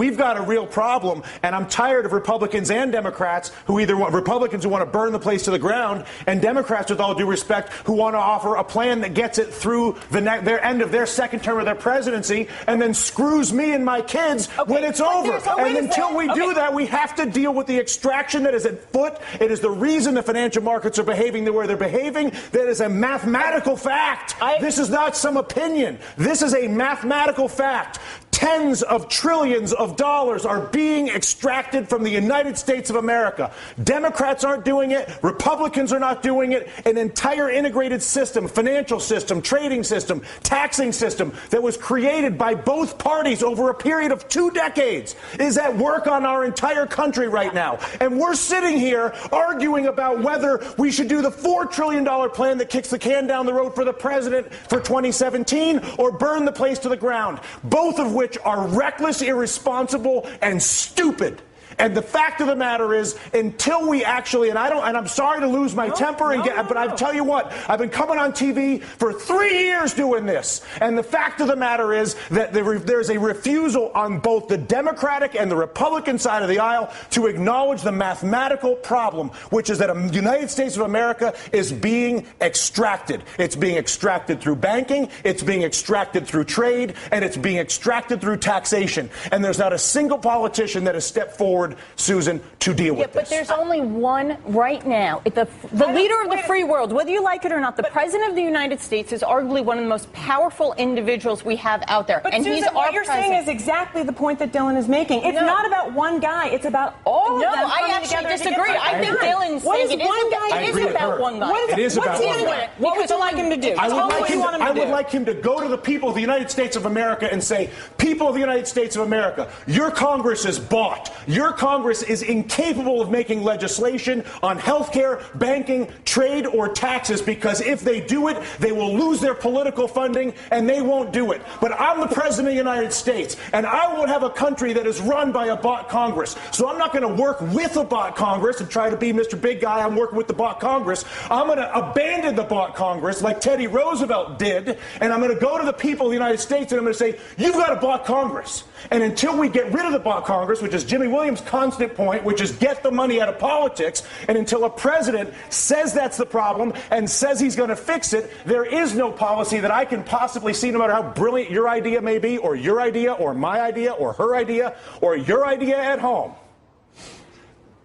We've got a real problem, and I'm tired of Republicans and Democrats who either want Republicans who want to burn the place to the ground, and Democrats, with all due respect, who want to offer a plan that gets it through their end of their second term of their presidency, and then screws me and my kids when it's over. And until we do that, we have to deal with the extraction that is at foot. It is the reason the financial markets are behaving the way they're behaving. That is a mathematical fact. This is not some opinion. This is a mathematical fact. Tens of trillions of dollars are being extracted from the United States of America. Democrats aren't doing it. Republicans are not doing it. An entire integrated system, financial system, trading system, taxing system that was created by both parties over a period of 2 decades is at work on our entire country right now. And we're sitting here arguing about whether we should do the $4 trillion plan that kicks the can down the road for the president for 2017 or burn the place to the ground, both of which are reckless, irresponsible, and stupid. And the fact of the matter is, until we actually, and I'm sorry to lose my temper, but I tell you what, I've been coming on TV for 3 years doing this. And the fact of the matter is that there's a refusal on both the Democratic and the Republican side of the aisle to acknowledge the mathematical problem, which is that the United States of America is being extracted. It's being extracted through banking, it's being extracted through trade, and it's being extracted through taxation. And there's not a single politician that has stepped forward, Susan, to deal with this. But there's only one right now. The leader of the free world, whether you like it or not, the president of the United States is arguably one of the most powerful individuals we have out there. But and Susan, he's what you're saying is exactly the point that Dylan is making. It's not about one guy. It's about all of them. No, I actually disagree. I think Dylan's saying it isn't about one guy. It is about one guy. What would you like him to do? I would like him to go to the people of the United States of America and say, people of the United States of America, your Congress is bought. Your Congress is incapable of making legislation on health care, banking, trade, or taxes, because if they do it, they will lose their political funding, and they won't do it. But I'm the President of the United States, and I won't have a country that is run by a bought Congress. So I'm not going to work with a bought Congress and try to be Mr. Big Guy. I'm working with the bought Congress. I'm going to abandon the bought Congress like Teddy Roosevelt did, and I'm going to go to the people of the United States, and I'm going to say, you've got a bought Congress. And until we get rid of the bought Congress, which is Jimmy Williams' constant point, which is get the money out of politics, and until a president says that's the problem and says he's going to fix it, there is no policy that I can possibly see, no matter how brilliant your idea may be, or your idea, or my idea, or her idea, or your idea at home,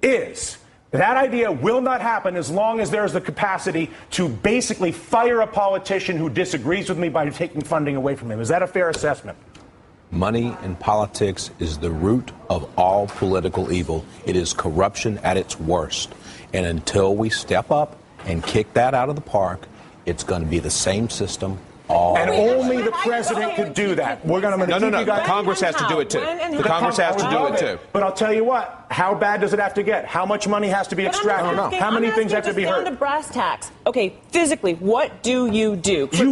is that idea will not happen as long as there's the capacity to basically fire a politician who disagrees with me by taking funding away from him. Is that a fair assessment? Money in politics is the root of all political evil. It is corruption at its worst. And until we step up and kick that out of the park, it's going to be the same system all and only the president could do that. We're going to No. Congress has to do it too. The Congress has to do it too. But I'll tell you what. How bad does it have to get? How much money has to be extracted? How many things have to be heard? Down to brass tacks. Okay, physically, what do? You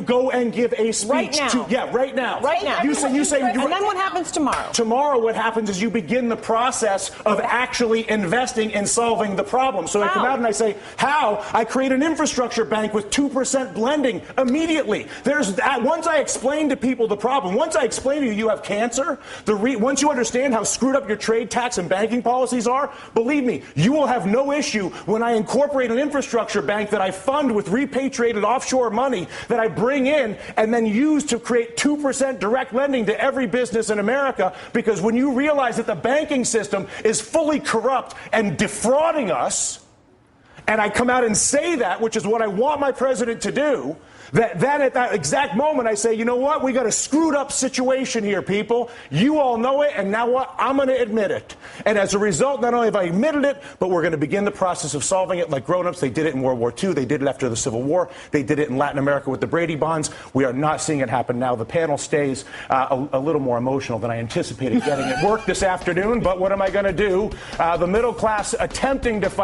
go and give a speech right now. Right now. Right now. You say. And then what happens tomorrow? Tomorrow, what happens is you begin the process of actually investing in solving the problem. So I come out and I say, how? I create an infrastructure bank with 2% blending immediately. Once I explain to people the problem, once I explain to you have cancer, once you understand how screwed up your trade, tax, and banking policies are, believe me, you will have no issue when I incorporate an infrastructure bank that I fund with repatriated offshore money that I bring in and then use to create 2% direct lending to every business in America. Because when you realize that the banking system is fully corrupt and defrauding us, and I come out and say that, which is what I want my president to do, then at that exact moment I say, you know what, we got a screwed up situation here, people. You all know it, and now what? I'm going to admit it. And as a result, not only have I admitted it, but we're going to begin the process of solving it like grown-ups. They did it in World War II. They did it after the Civil War. They did it in Latin America with the Brady bonds. We are not seeing it happen now. The panel stays a little more emotional than I anticipated getting at work this afternoon, but what am I going to do? The middle class attempting to fight